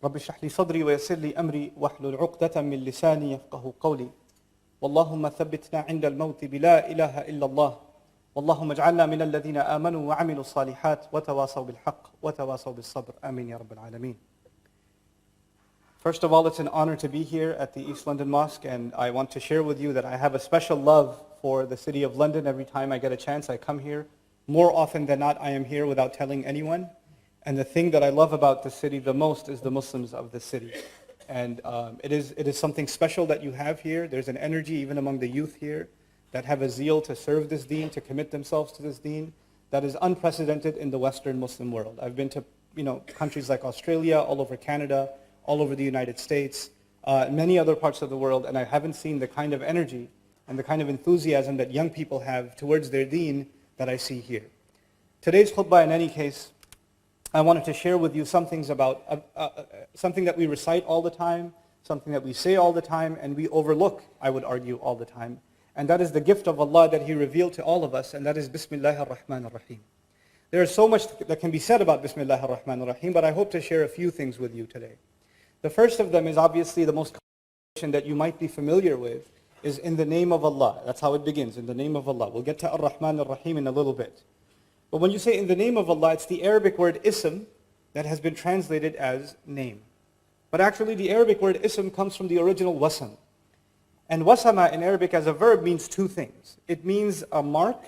رب اشرح لي صدري ويسر لي أمري واحلل عقدة من لساني يفقه قولي اللهم ثبتنا عند الموت بلا إله إلا الله اللهم اجعلنا من الذين آمنوا وعملوا الصالحات وتواصوا بالحق وتواصوا بالصبر آمين يا رب العالمين. First of all, it's an honor to be here at the East London Mosque, and I want to share with you that I have a special love for the city of London. Every time I get a chance, I come here. More often than not, I am here without telling anyone. And the thing that I love about the city the most is the Muslims of the city. And it is something special that you have here. There's an energy even among the youth here that have a zeal to serve this deen, to commit themselves to this deen, that is unprecedented in the Western Muslim world. I've been to countries like Australia, all over Canada, all over the United States, many other parts of the world, and I haven't seen the kind of energy and the kind of enthusiasm that young people have towards their deen that I see here. Today's khutbah, in any case, I wanted to share with you some things about something that we recite all the time, something that we say all the time, and we overlook, I would argue, all the time. And that is the gift of Allah that He revealed to all of us, and that is Bismillahir-Rahmanir-Rahim. There is so much that can be said about Bismillahir-Rahmanir-Rahim, but I hope to share a few things with you today. The first of them is obviously the most common that you might be familiar with, is in the name of Allah. That's how it begins, in the name of Allah. We'll get to Ar-Rahman Ar-Rahim in a little bit. But when you say in the name of Allah, it's the Arabic word ism that has been translated as name. But actually the Arabic word ism comes from the original wasam. And wasama in Arabic as a verb means two things. It means a mark,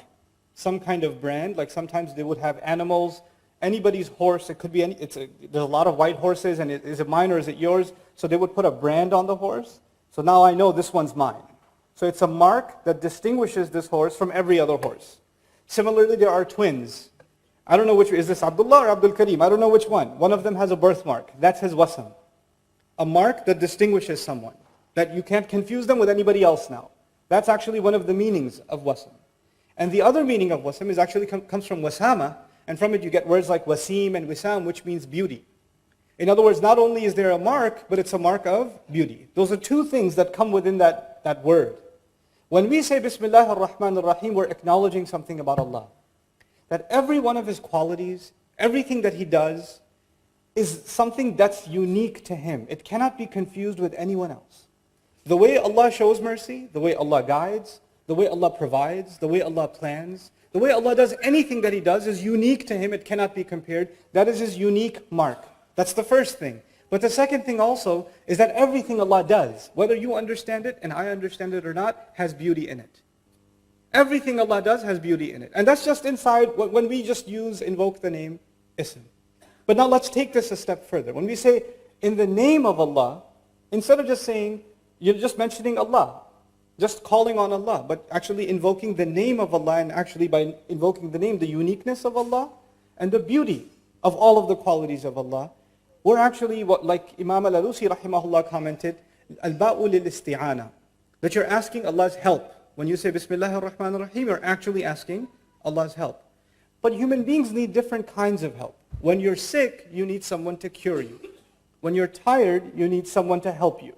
some kind of brand, like sometimes they would have animals, anybody's horse, it could be there's a lot of white horses, and is it mine or is it yours? So they would put a brand on the horse. So now I know this one's mine. So it's a mark that distinguishes this horse from every other horse. Similarly, there are twins. I don't know which, is this Abdullah or Abdul Karim? I don't know which one. One of them has a birthmark. That's his wasam. A mark that distinguishes someone, that you can't confuse them with anybody else now. That's actually one of the meanings of wasam. And the other meaning of wasam is actually comes from wasama, and from it you get words like wasim and wisam, which means beauty. In other words, not only is there a mark, but it's a mark of beauty. Those are two things that come within that word. When we say Bismillah ar-Rahman ar-Rahim, we're acknowledging something about Allah. That every one of His qualities, everything that He does, is something that's unique to Him. It cannot be confused with anyone else. The way Allah shows mercy, the way Allah guides, the way Allah provides, the way Allah plans, the way Allah does anything that He does is unique to Him. It cannot be compared. That is His unique mark. That's the first thing. But the second thing also is that everything Allah does, whether you understand it and I understand it or not, has beauty in it. Everything Allah does has beauty in it. And that's just inside when we just invoke the name Ism. But now let's take this a step further. When we say in the name of Allah, instead of just saying, you're just mentioning Allah, just calling on Allah, but actually invoking the name of Allah, and actually by invoking the name, the uniqueness of Allah and the beauty of all of the qualities of Allah, we're actually, like Imam al-Alusi rahimahullah commented, al-ba'u lil-isti'ana, that you're asking Allah's help. When you say Bismillah ar-Rahman ar-Rahim, you're actually asking Allah's help. But human beings need different kinds of help. When you're sick, you need someone to cure you. When you're tired, you need someone to help you.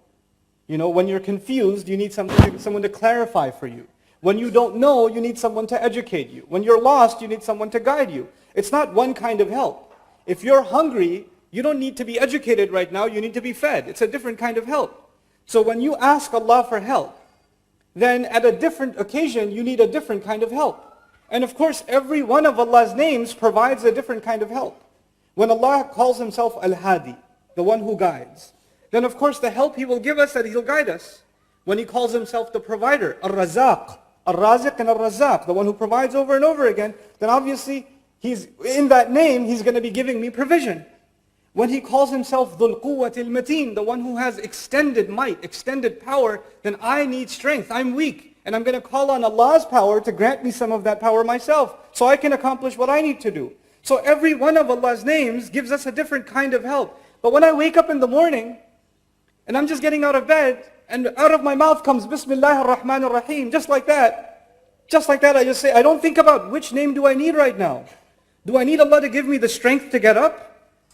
When you're confused, you need someone to clarify for you. When you don't know, you need someone to educate you. When you're lost, you need someone to guide you. It's not one kind of help. If you're hungry, you don't need to be educated right now, you need to be fed. It's a different kind of help. So when you ask Allah for help, then at a different occasion, you need a different kind of help. And of course, every one of Allah's names provides a different kind of help. When Allah calls Himself Al-Hadi, the one who guides, then of course the help He will give us, that He'll guide us. When He calls Himself the provider, Ar-Razaq, Ar-Raziq and Ar-Razaq, the one who provides over and over again, then obviously He's in that name, He's going to be giving me provision. When He calls Himself Dhul Quwwatil Mateen, the one who has extended might, extended power, then I need strength, I'm weak. And I'm going to call on Allah's power to grant me some of that power myself, so I can accomplish what I need to do. So every one of Allah's names gives us a different kind of help. But when I wake up in the morning, and I'm just getting out of bed, and out of my mouth comes Bismillah ar-Rahman ar-Rahim, just like that I just say, I don't think about which name do I need right now. Do I need Allah to give me the strength to get up?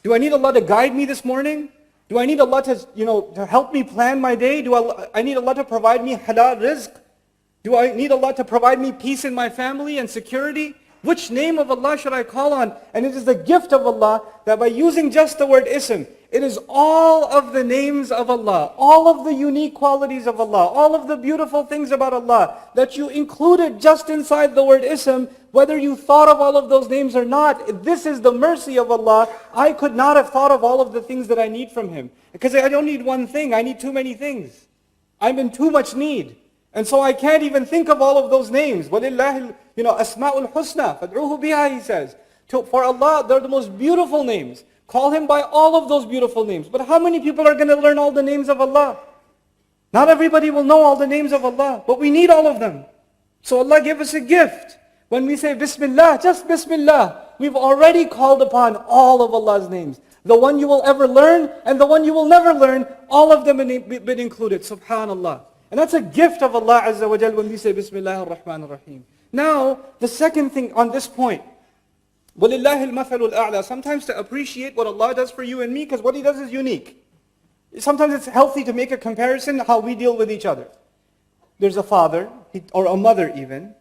Do I need Allah to guide me this morning? Do I need Allah to help me plan my day? Do I need Allah to provide me halal rizq? Do I need Allah to provide me peace in my family and security? Which name of Allah should I call on? And it is the gift of Allah that by using just the word ism, it is all of the names of Allah, all of the unique qualities of Allah, all of the beautiful things about Allah that you included just inside the word ism, whether you thought of all of those names or not. This is the mercy of Allah. I could not have thought of all of the things that I need from Him. Because I don't need one thing, I need too many things. I'm in too much need. And so I can't even think of all of those names. وَلِلَّهِ أَسْمَاءُ الْحُسْنَى فَادْعُوهُ بِهَا, He says. For Allah, they're the most beautiful names. Call Him by all of those beautiful names. But how many people are going to learn all the names of Allah? Not everybody will know all the names of Allah, but we need all of them. So Allah gave us a gift. When we say Bismillah, just Bismillah, we've already called upon all of Allah's names. The one you will ever learn and the one you will never learn, all of them been included. Subhanallah. And that's a gift of Allah Azza wa Jal when we say Bismillah ar-Rahman ar-Rahim. Now, the second thing on this point, وَلِلَّهِ الْمَثَلُ الْأَعْلَى. Sometimes to appreciate what Allah does for you and me, because what He does is unique. Sometimes it's healthy to make a comparison how we deal with each other. There's a father, or a mother even,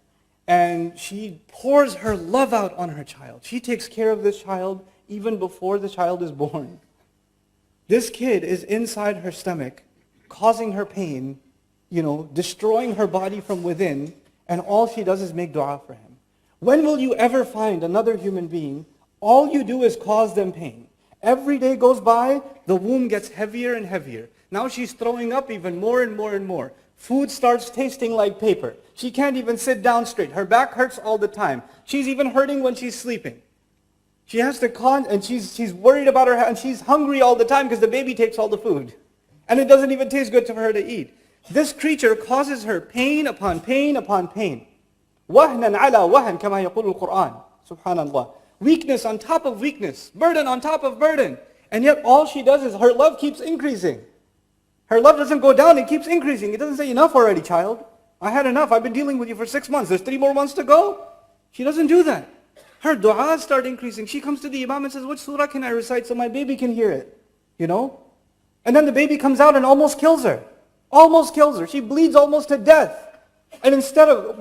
and she pours her love out on her child. She takes care of this child even before the child is born. This kid is inside her stomach, causing her pain, destroying her body from within, and all she does is make dua for him. When will you ever find another human being, all you do is cause them pain? Every day goes by, the womb gets heavier and heavier. Now she's throwing up even more and more and more. Food starts tasting like paper. She can't even sit down straight. Her back hurts all the time. She's even hurting when she's sleeping. She has to and she's worried about her, and she's hungry all the time because the baby takes all the food. And it doesn't even taste good for her to eat. This creature causes her pain upon pain upon pain. وَهْنًا عَلَى وَهْن كَمَا يَقُولُ الْقُرْآنِ. Subhanallah. Weakness on top of weakness. Burden on top of burden. And yet all she does is her love keeps increasing. Her love doesn't go down, it keeps increasing. It doesn't say, enough already, child. I had enough. I've been dealing with you for 6 months. There's 3 more months to go. She doesn't do that. Her du'as start increasing. She comes to the imam and says, which surah can I recite so my baby can hear it? And then the baby comes out and almost kills her. Almost kills her. She bleeds almost to death. And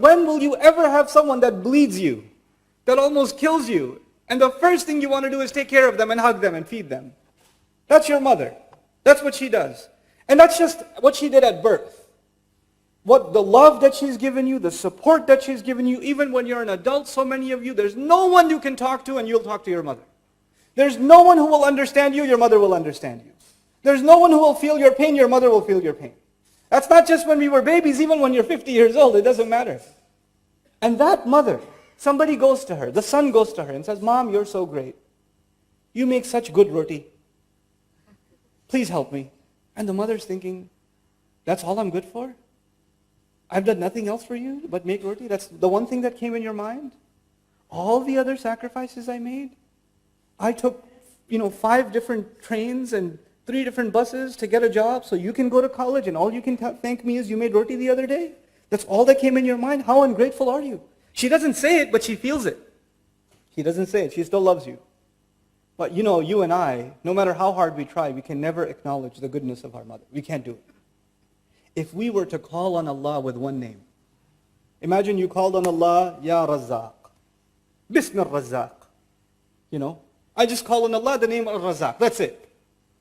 when will you ever have someone that bleeds you? That almost kills you? And the first thing you want to do is take care of them and hug them and feed them. That's your mother. That's what she does. And that's just what she did at birth. What the love that she's given you, the support that she's given you, even when you're an adult, so many of you, there's no one you can talk to and you'll talk to your mother. There's no one who will understand you, your mother will understand you. There's no one who will feel your pain, your mother will feel your pain. That's not just when we were babies, even when you're 50 years old, it doesn't matter. And that mother, somebody goes to her, the son goes to her and says, Mom, you're so great. You make such good roti. Please help me. And the mother's thinking, that's all I'm good for? I've done nothing else for you but make roti? That's the one thing that came in your mind? All the other sacrifices I made? I took, 5 different trains and 3 different buses to get a job so you can go to college and all you can thank me is you made roti the other day? That's all that came in your mind? How ungrateful are you? She doesn't say it, but she feels it. She doesn't say it. She still loves you. But you and I, no matter how hard we try, we can never acknowledge the goodness of our mother. We can't do it. If we were to call on Allah with one name, imagine you called on Allah, Ya Razzaq, Bismillah Razzaq. I just call on Allah the name of Razzaq. That's it.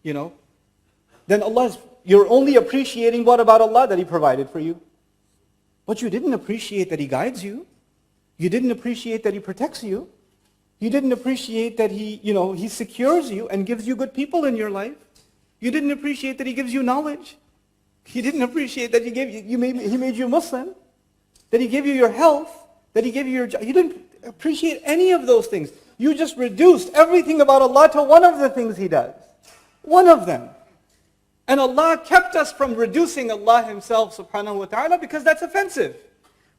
Then you're only appreciating what about Allah that He provided for you. But you didn't appreciate that He guides you. You didn't appreciate that He protects you. You didn't appreciate that He secures you and gives you good people in your life. You didn't appreciate that He gives you knowledge. You didn't appreciate that He made you Muslim. That He gave you your health. That He gave you your job. You didn't appreciate any of those things. You just reduced everything about Allah to one of the things He does. One of them. And Allah kept us from reducing Allah Himself subhanahu wa ta'ala because that's offensive.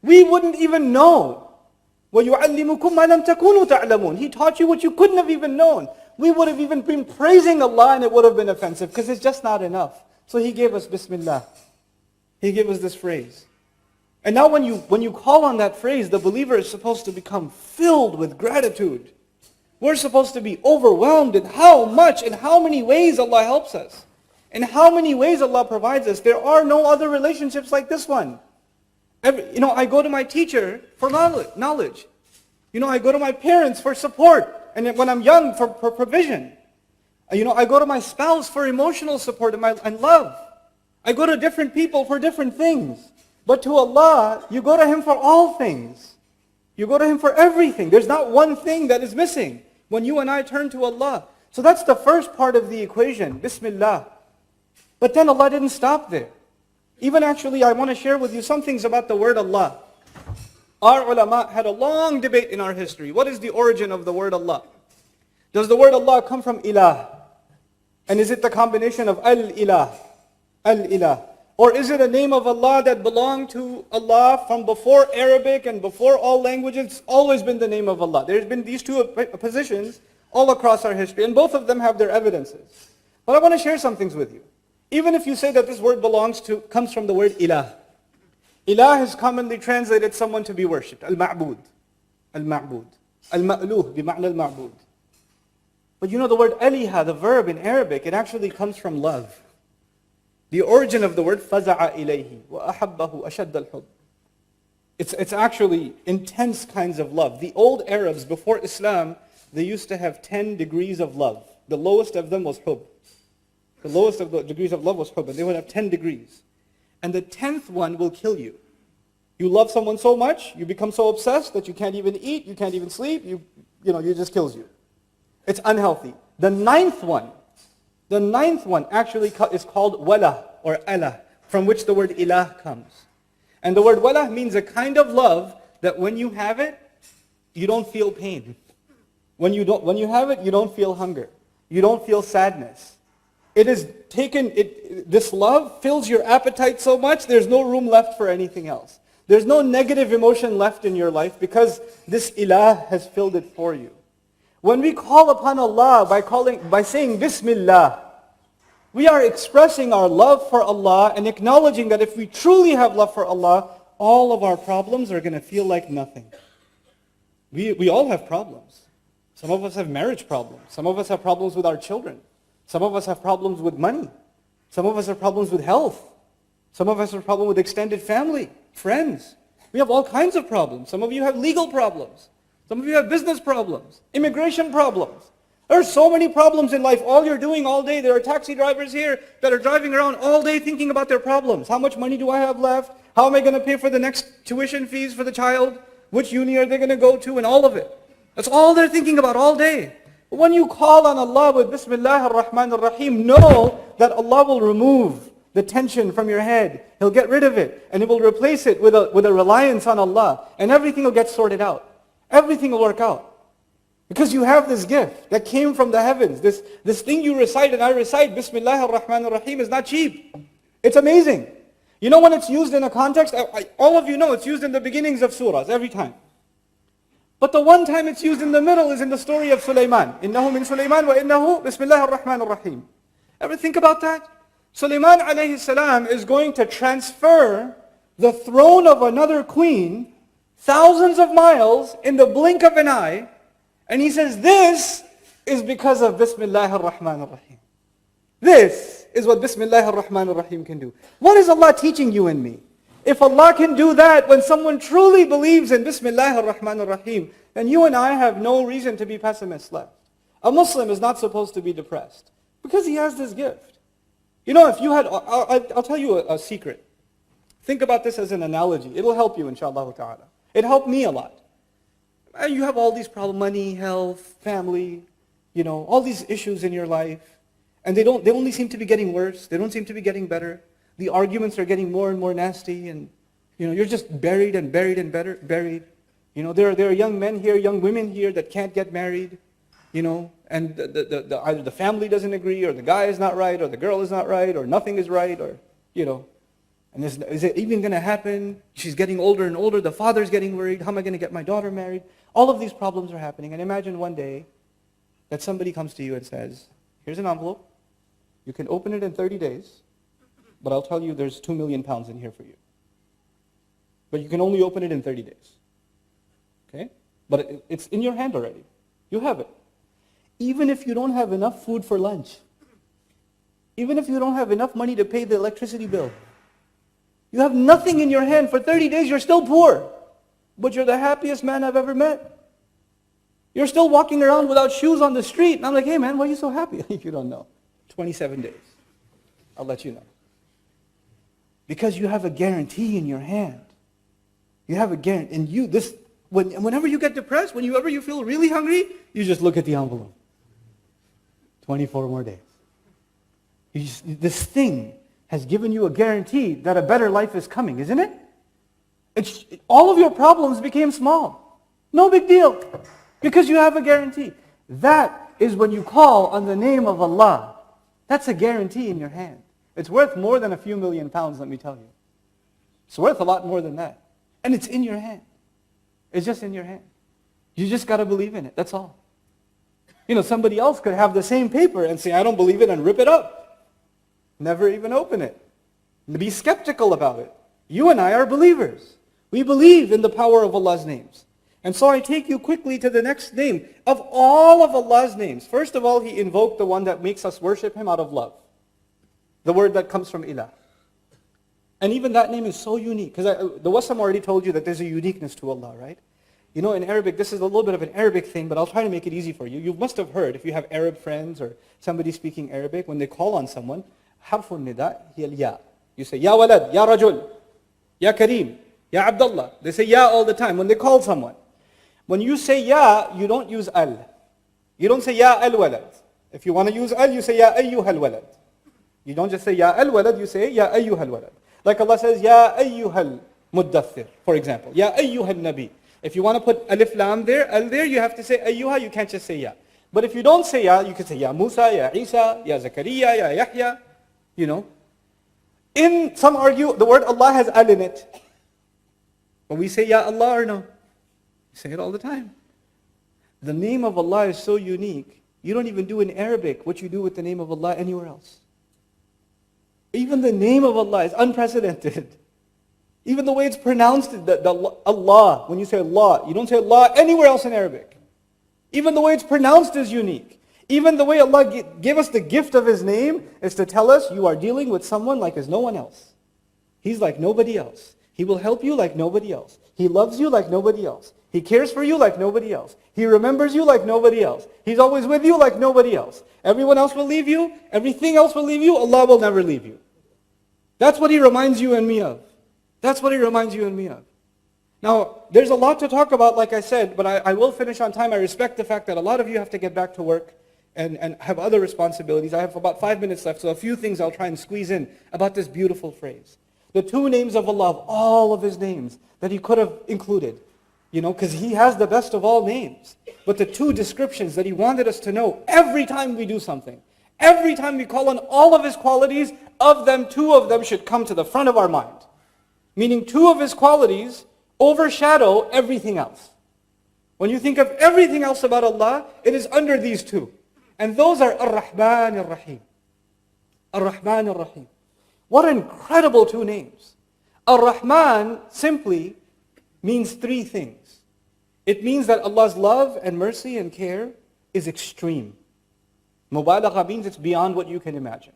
We wouldn't even know. وَيُعَلِّمُكُمْ مَا لَمْ تَكُونُوا تَعْلَمُونَ. He taught you what you couldn't have even known. We would have even been praising Allah and it would have been offensive because it's just not enough. So He gave us Bismillah. He gave us this phrase. And now when you call on that phrase, the believer is supposed to become filled with gratitude. We're supposed to be overwhelmed in how much and how many ways Allah helps us. And how many ways Allah provides us. There are no other relationships like this one. I go to my teacher for knowledge. I go to my parents for support. And when I'm young, for provision. I go to my spouse for emotional support and love. I go to different people for different things. But to Allah, you go to Him for all things. You go to Him for everything. There's not one thing that is missing when you and I turn to Allah. So that's the first part of the equation, Bismillah. But then Allah didn't stop there. Even actually, I want to share with you some things about the word Allah. Our ulama had a long debate in our history. What is the origin of the word Allah? Does the word Allah come from ilah? And is it the combination of al-ilah? Al-ilah. Or is it a name of Allah that belonged to Allah from before Arabic and before all languages? It's always been the name of Allah. There's been these two positions all across our history, and both of them have their evidences. But I want to share some things with you. Even if you say that this word comes from the word ilah. Ilah is commonly translated someone to be worshipped. Al-ma'bud. Al-ma'bud. Al-ma'luh, bima'na al-ma'bud. But the word aliha, the verb in Arabic, it actually comes from love. The origin of the word faza'a ilayhi wa ahabbahu ashad al-hub. It's actually intense kinds of love. The old Arabs before Islam, they used to have 10 degrees of love. The lowest of them was hub. The lowest of the degrees of love was hub, and they would have 10 degrees. And the 10th one will kill you. You love someone so much, you become so obsessed that you can't even eat, you can't even sleep, it just kills you. It's unhealthy. The ninth one actually is called wala or Allah, from which the word ilah comes. And the word wala means a kind of love that when you have it, you don't feel pain. When you have it, you don't feel hunger. You don't feel sadness. This love fills your appetite so much, there's no room left for anything else. There's no negative emotion left in your life because this ilah has filled it for you. When we call upon Allah by saying Bismillah, we are expressing our love for Allah and acknowledging that if we truly have love for Allah, all of our problems are going to feel like nothing. We all have problems. Some of us have marriage problems. Some of us have problems with our children. Some of us have problems with money. Some of us have problems with health. Some of us have problems with extended family, friends. We have all kinds of problems. Some of you have legal problems. Some of you have business problems, immigration problems. There are so many problems in life. All you're doing all day, there are taxi drivers here that are driving around all day thinking about their problems. How much money do I have left? How am I going to pay for the next tuition fees for the child? Which uni are they going to go to? And all of it. That's all they're thinking about all day. But when you call on Allah with Bismillah ar-Rahman ar-Rahim, know that Allah will remove the tension from your head. He'll get rid of it. And He will replace it with a reliance on Allah. And everything will get sorted out. Everything will work out. Because you have this gift that came from the heavens. This thing you recite and I recite, Bismillah ar-Rahman ar-Rahim, is not cheap. It's amazing. You know when it's used in a context? All of you know it's used in the beginnings of surahs, every time. But the one time it's used in the middle is in the story of Sulaiman. إِنَّهُ مِن سُلَيْمَانَ وَإِنَّهُ بِسْمِ اللَّهِ الرَّحْمَنِ الرَّحِيمِ. Ever think about that? Sulaiman alayhi salam is going to transfer the throne of another queen thousands of miles in the blink of an eye. And he says, this is because of Bismillah ar-Rahman ar-Rahim. This is what Bismillah ar-Rahman ar-Rahim can do. What is Allah teaching you and me? If Allah can do that when someone truly believes in Bismillah ar-Rahman ar-Rahim, then you and I have no reason to be pessimists left. A Muslim is not supposed to be depressed because he has this gift. You know, if you had, I'll tell you a secret. Think about this as an analogy. It'll help you, inshallah ta'ala. It helped me a lot. You have all these problems, money, health, family, all these issues in your life. And they only seem to be getting worse. They don't seem to be getting better. The arguments are getting more and more nasty. And, you're just buried and buried and buried. There are young men here, young women here that can't get married. And either the family doesn't agree, or the guy is not right, or the girl is not right, or nothing is right, or, And is it even going to happen? She's getting older and older. The father's getting worried. How am I going to get my daughter married? All of these problems are happening. And imagine one day that somebody comes to you and says, here's an envelope. You can open it in 30 days, but I'll tell you there's 2 million pounds in here for you. But you can only open it in 30 days. Okay? But it's in your hand already. You have it. Even if you don't have enough food for lunch, even if you don't have enough money to pay the electricity bill, You have nothing in your hand. For 30 days, you're still poor. But you're the happiest man I've ever met. You're still walking around without shoes on the street. And I'm like, hey man, why are you so happy? You don't know. 27 days. I'll let you know. Because you have a guarantee in your hand. You have a guarantee. And whenever you get depressed, whenever you feel really hungry, you just look at the envelope. 24 more days. This thing has given you a guarantee that a better life is coming, isn't it? All of your problems became small. No big deal. Because you have a guarantee. That is when you call on the name of Allah. That's a guarantee in your hand. It's worth more than a few million pounds, let me tell you. It's worth a lot more than that. And it's in your hand. It's just in your hand. You just got to believe in it. That's all. Somebody else could have the same paper and say, I don't believe it, and rip it up. Never even open it. Be skeptical about it. You and I are believers. We believe in the power of Allah's names. And so I take you quickly to the next name. Of all of Allah's names, first of all, He invoked the one that makes us worship Him out of love. The word that comes from ilah. And even that name is so unique. Because the Wassam already told you that there's a uniqueness to Allah, right? In Arabic, this is a little bit of an Arabic thing, but I'll try to make it easy for you. You must have heard, if you have Arab friends or somebody speaking Arabic, when they call on someone, harfun nida hiya al-ya. You say, Ya walad, Ya rajul, Ya kareem, Ya abdullah. They say Ya all the time when they call someone. When you say Ya, you don't use al. You don't say Ya al-walad. If you want to use al, you say Ya ayyuhal walad. You don't just say Ya al-walad, you say Ya ayyuhal walad. Like Allah says, Ya ayyuhal muddathir, for example. Ya ayyuhal nabi. If you want to put alif lam there, al there, you have to say ayyuha, you can't just say Ya. But if you don't say Ya, you can say Ya Musa, Ya Isa, Ya Zakaria, Ya Yahya. Some argue the word Allah has al in it. But we say Ya Allah or no? We say it all the time. The name of Allah is so unique. You don't even do in Arabic what you do with the name of Allah anywhere else. Even the name of Allah is unprecedented. Even the way it's pronounced, Allah, when you say Allah, you don't say Allah anywhere else in Arabic. Even the way it's pronounced is unique. Even the way Allah gave us the gift of His name is to tell us you are dealing with someone like as no one else. He's like nobody else. He will help you like nobody else. He loves you like nobody else. He cares for you like nobody else. He remembers you like nobody else. He's always with you like nobody else. Everyone else will leave you. Everything else will leave you. Allah will never leave you. That's what He reminds you and me of. That's what He reminds you and me of. Now, there's a lot to talk about, like I said, but I will finish on time. I respect the fact that a lot of you have to get back to work and have other responsibilities. I have about 5 minutes left, so a few things I'll try and squeeze in about this beautiful phrase. The two names of Allah, of all of His names that He could have included, because He has the best of all names. But the two descriptions that He wanted us to know every time we do something, every time we call on all of His qualities, of them, two of them should come to the front of our mind. Meaning two of His qualities overshadow everything else. When you think of everything else about Allah, it is under these two. And those are Ar-Rahman Ar-Rahim. Ar-Rahman Ar-Rahim. What incredible two names. Ar-Rahman simply means three things. It means that Allah's love and mercy and care is extreme. Mubalagha means it's beyond what you can imagine.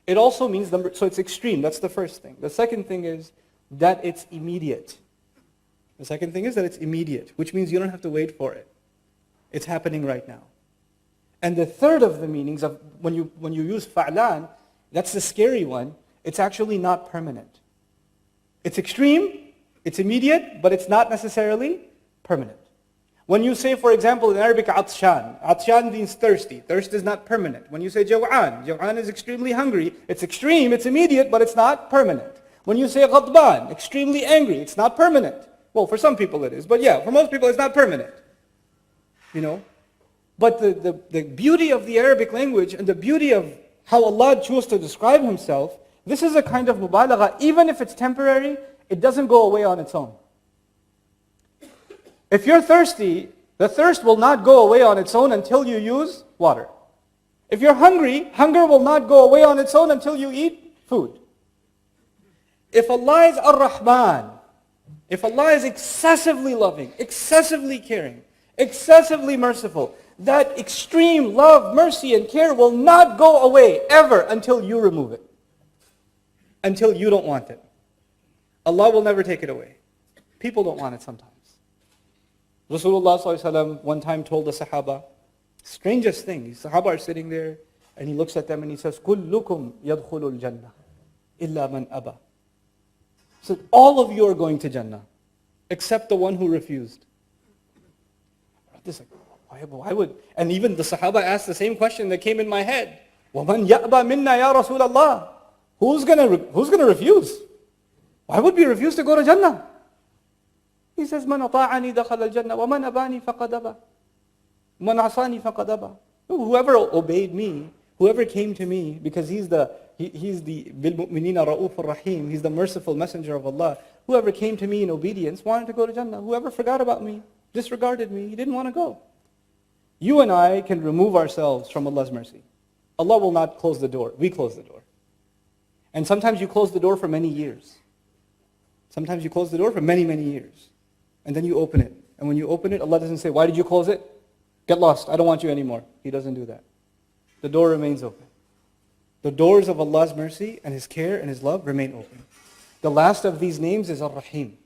It also means, so it's extreme, that's the first thing. The second thing is that it's immediate. The second thing is that it's immediate, which means you don't have to wait for it. It's happening right now. And the third of the meanings of when you use fa'lan, that's the scary one, it's actually not permanent. It's extreme, it's immediate, but it's not necessarily permanent. When you say, for example, in Arabic, atshan. Atshan means thirsty. Thirst is not permanent. When you say jaw'an, jaw'an is extremely hungry. It's extreme, it's immediate, but it's not permanent. When you say ghadban, extremely angry, it's not permanent. Well, for some people it is, but yeah, for most people it's not permanent. But the beauty of the Arabic language and the beauty of how Allah chose to describe Himself, this is a kind of mubalagha. Even if it's temporary, it doesn't go away on its own. If you're thirsty, the thirst will not go away on its own until you use water. If you're hungry, hunger will not go away on its own until you eat food. If Allah is Ar-Rahman, if Allah is excessively loving, excessively caring, excessively merciful, that extreme love, mercy, and care will not go away ever until you remove it. Until you don't want it. Allah will never take it away. People don't want it sometimes. Rasulullah ﷺ one time told the Sahaba, strangest thing, the Sahaba are sitting there, and he looks at them and he says, كُلُّكُمْ يَدْخُلُ الْجَنَّةِ إِلَّا مَنْ أَبَى. So all of you are going to Jannah, except the one who refused. This like, why would? And even the Sahaba asked the same question that came in my head. وَمَنْ يَأْبَى مِنَّا يَا رَسُولَ اللَّهِ. Who's gonna refuse? Why would we refuse to go to Jannah? He says, مَنْ أَطَاعَنِي دَخَلَ الْجَنَّةِ وَمَنْ أَبَانِي فَقَدْ أَبَى مَنْ عَصَانِي فَقَدْ أَبَى. Whoever obeyed me, whoever came to me, because he's the بِالْمُؤْمِنِينَ رَؤُوفٌ رَحِيمٌ, he's the merciful messenger of Allah. Whoever came to me in obedience wanted to go to Jannah. Whoever forgot about me, disregarded me, he didn't want to go. You and I can remove ourselves from Allah's mercy. Allah will not close the door. We close the door. And sometimes you close the door for many years. Sometimes you close the door for many, many years. And then you open it. And when you open it, Allah doesn't say, why did you close it? Get lost. I don't want you anymore. He doesn't do that. The door remains open. The doors of Allah's mercy and His care and His love remain open. The last of these names is Ar-Rahim.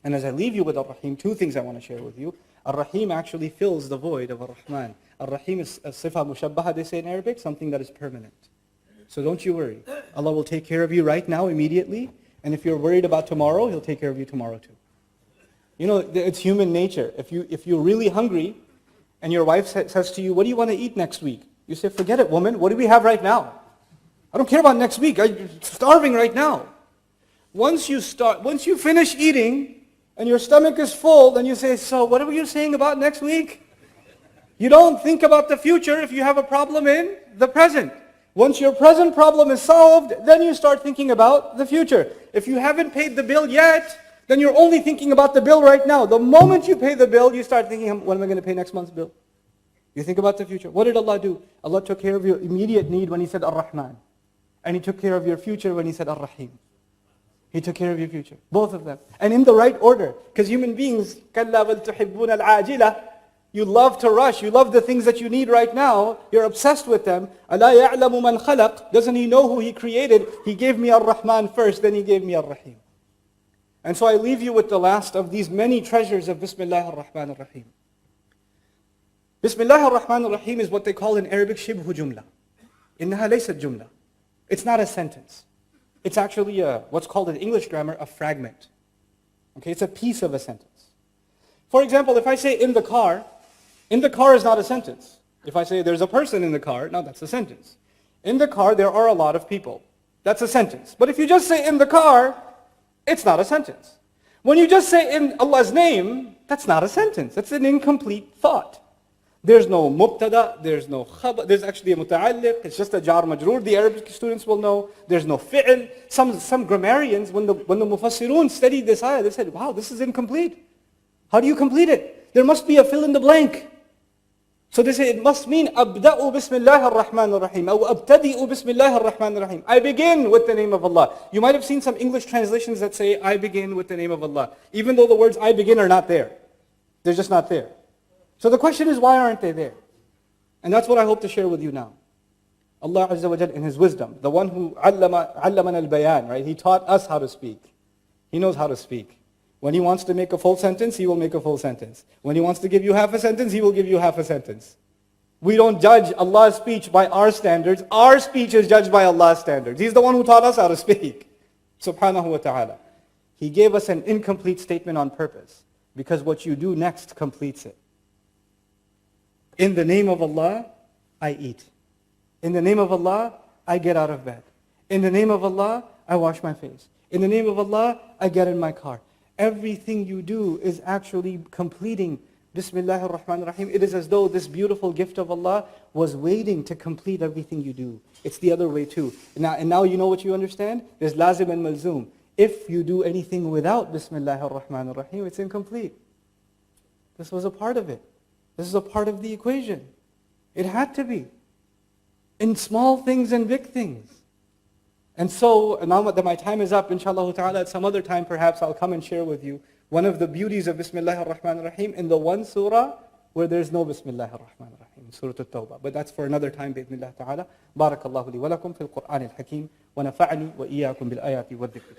And as I leave you with Ar-Rahim, two things I want to share with you. Ar-Rahim actually fills the void of Ar-Rahman. Ar-Rahim is a sifa mushabbaha, they say in Arabic, something that is permanent. So don't you worry. Allah will take care of you right now, immediately. And if you're worried about tomorrow, He'll take care of you tomorrow too. You know, it's human nature. If you're really hungry, and your wife says to you, what do you want to eat next week? You say, forget it, woman. What do we have right now? I don't care about next week. I'm starving right now. Once you finish eating, and your stomach is full, then you say, so what are you saying about next week? You don't think about the future if you have a problem in the present. Once your present problem is solved, then you start thinking about the future. If you haven't paid the bill yet, then you're only thinking about the bill right now. The moment you pay the bill, you start thinking, when am I going to pay next month's bill? You think about the future. What did Allah do? Allah took care of your immediate need when He said Ar-Rahman. And He took care of your future when He said Ar-Rahim. He took care of your future. Both of them. And in the right order. Because human beings, كَلَّا بَلْ تُحِبُّونَ الْعَاجِلَةِ, you love to rush. You love the things that you need right now. You're obsessed with them. أَلَا يَعْلَمُ مَنْ خَلَقَ. Doesn't He know who He created? He gave me Ar-Rahman first, then He gave me Ar-Rahim. And so I leave you with the last of these many treasures of Bismillah ar-Rahman ar-Rahim. Bismillah ar-Rahman ar-Rahim is what they call in Arabic shibhu jumla. إنها ليست jumla. It's not a sentence. It's actually what's called in English grammar a fragment. Okay, it's a piece of a sentence. For example, if I say in the car is not a sentence. If I say there's a person in the car, now that's a sentence. In the car there are a lot of people. That's a sentence. But if you just say in the car, it's not a sentence. When you just say in Allah's name, that's not a sentence. That's an incomplete thought. There's no mubtada, there's no khabar, there's actually a muta'alliq, it's just a jar majroor, the Arabic students will know. There's no fi'l. Some grammarians, when the mufassirun studied this ayah, they said, wow, this is incomplete. How do you complete it? There must be a fill in the blank. So they say it must mean abda'u bismillah ar-Rahman ar-Rahim, or abtadi'u bismillah ar-Rahman ar-Rahim. I begin with the name of Allah. You might have seen some English translations that say, I begin with the name of Allah. Even though the words I begin are not there. They're just not there. So the question is, why aren't they there? And that's what I hope to share with you now. Allah Azza wa Jal in His wisdom, the one who allaman al-bayan, right? He taught us how to speak. He knows how to speak. When He wants to make a full sentence, He will make a full sentence. When He wants to give you half a sentence, He will give you half a sentence. We don't judge Allah's speech by our standards. Our speech is judged by Allah's standards. He's the one who taught us how to speak. Subhanahu wa ta'ala. He gave us an incomplete statement on purpose, because what you do next completes it. In the name of Allah, I eat. In the name of Allah, I get out of bed. In the name of Allah, I wash my face. In the name of Allah, I get in my car. Everything you do is actually completing Bismillah ar-Rahman ar-Rahim. It is as though this beautiful gift of Allah was waiting to complete everything you do. It's the other way too. And now you know what you understand? There's lazim and malzoom. If you do anything without Bismillah ar-Rahman ar-Rahim, it's incomplete. This was a part of it. This is a part of the equation. It had to be. In small things and big things. And so, now that my time is up, inshallah ta'ala, at some other time perhaps I'll come and share with you one of the beauties of Bismillah ar-Rahman ar-Rahim in the one surah where there's no Bismillah ar-Rahman ar-Rahim, Surah At-Tawbah. But that's for another time, bi'idhnillah ta'ala. Barakallahu li wa lakum fil Qur'an al-Hakim, wa nafa'ani wa iyyakum bil ayati wa dhikr.